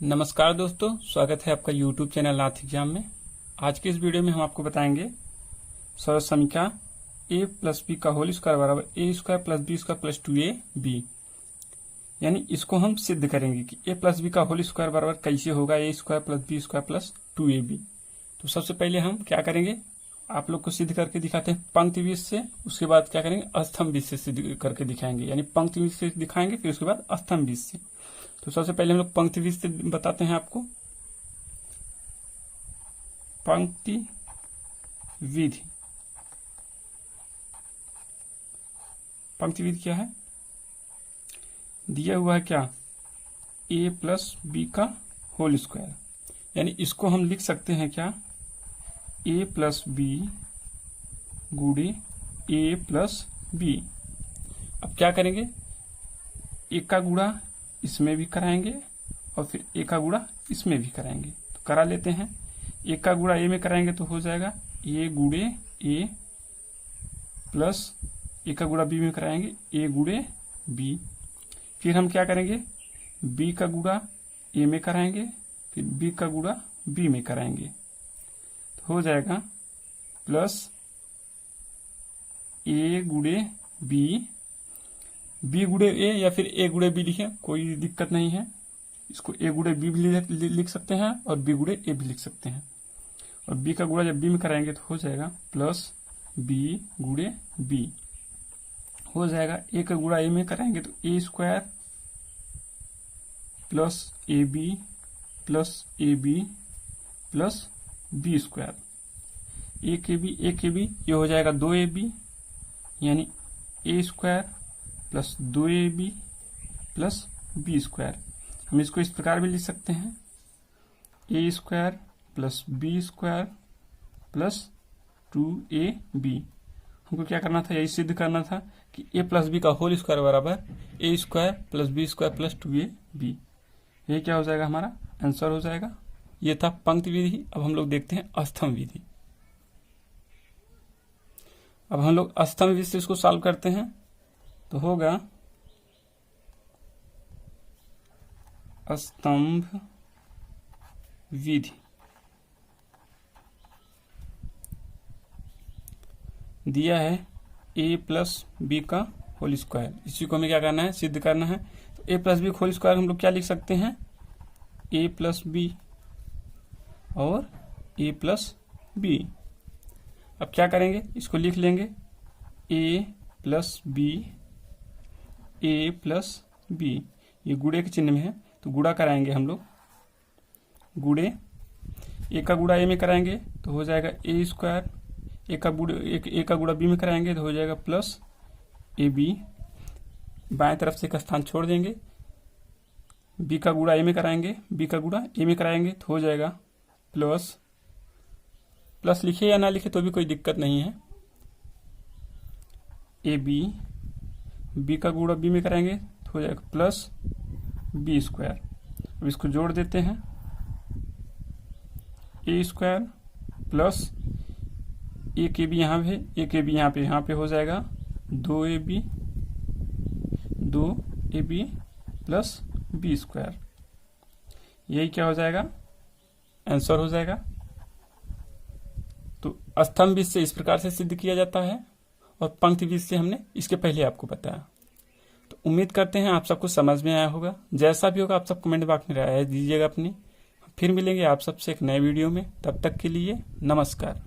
नमस्कार दोस्तों, स्वागत है आपका YouTube चैनल नाथ एग्जाम में। आज के इस वीडियो में हम आपको बताएंगे सरल समीकरण a प्लस बी का होल स्क्वायर बराबर A square plus B square plus 2ab, यानी इसको हम सिद्ध करेंगे कि a प्लस बी का होल स्क्वायर बराबर कैसे होगा A square plus B square plus 2ab। तो सबसे पहले हम क्या करेंगे, आप लोग को सिद्ध करके दिखाते हैं पंक्ति बीज से। उसके बाद क्या करेंगे, स्तंभ बीज से सिद्ध करके दिखाएंगे, यानी पंक्ति बीज से दिखाएंगे, फिर उसके बाद स्तंभ बीज से। तो सबसे पहले हम लोग पंक्ति विधि से बताते हैं आपको। पंक्ति विधि, पंक्ति विधि क्या है, दिया हुआ है क्या, a प्लस बी का होल स्क्वायर, यानी इसको हम लिख सकते हैं क्या, a प्लस बी गुणे a प्लस बी। अब क्या करेंगे, एक का गुणा इसमें भी कराएंगे और फिर ए का गुणा इसमें भी कराएंगे। तो करा लेते हैं, एक का गुणा ए में कराएंगे तो हो जाएगा ए गुणे ए, प्लस ए का गुणा बी में कराएंगे ए गुणे बी। फिर हम क्या करेंगे, बी का गुणा ए में कराएंगे, फिर बी का गुणा बी में कराएंगे, तो हो जाएगा प्लस ए गुणे बी, बी गुणे ए या फिर ए गुणे बी लिखें, कोई दिक्कत नहीं है। इसको ए गुणे बी भी लिख सकते हैं और बी गुणे ए भी लिख सकते हैं। और बी का गुणा जब बी में कराएंगे तो हो जाएगा प्लस बी गुणे बी, हो जाएगा। ए का गुणा ए में कराएंगे तो A square plus A B plus B square, A के बी ये हो जाएगा 2ab, यानी A square plus 2ab plus B square. हम इसको इस प्रकार भी लिख सकते हैं, A square plus B square plus 2ab। हमको क्या करना था, यही सिद्ध करना था कि a प्लस बी का होल स्क्वायर बराबर A square plus B square plus 2ab। ये क्या हो जाएगा, हमारा आंसर हो जाएगा। ये था पंक्ति विधि। अब हम लोग देखते हैं स्तंभ विधि। अब हम लोग स्तंभ विधि से इसको सॉल्व करते हैं तो होगा स्तंभ विधि। दिया है a प्लस बी का होल स्क्वायर, इसी को हमें क्या करना है, सिद्ध करना है। तो a plus B whole square हम लोग क्या लिख सकते हैं, a प्लस बी और a प्लस बी। अब क्या करेंगे, इसको लिख लेंगे a plus B, A plus B, ये गुणे के चिन्ह में है तो गुणा कराएंगे हम लोग, गुणे ए का गुणा ए में कराएंगे तो हो जाएगा ए स्क्वायर, ए का गुणा बी में कराएंगे तो हो जाएगा प्लस ए बी। बाएं तरफ से एक स्थान छोड़ देंगे, बी का गुणा ए में कराएंगे, बी का गुणा ए में कराएंगे तो हो जाएगा प्लस, प्लस लिखे या ना लिखे तो भी कोई दिक्कत नहीं है, ए बी, बी का गुणा बी में कराएंगे तो हो जाएगा प्लस बी स्क्वायर। अब इसको जोड़ देते हैं, ए स्क्वायर प्लस ए के बी यहाँ पे, ए के बी यहाँ पे हो जाएगा 2ab प्लस बी स्क्वायर। यही क्या हो जाएगा, आंसर हो जाएगा। तो स्तंभ बीज से इस प्रकार से सिद्ध किया जाता है और पंक्ति बीज से हमने इसके पहले आपको बताया। तो उम्मीद करते हैं आप सबको समझ में आया होगा। जैसा भी होगा आप सब कमेंट बॉक्स में राय दीजिएगा अपनी। फिर मिलेंगे आप सबसे एक नए वीडियो में, तब तक के लिए नमस्कार।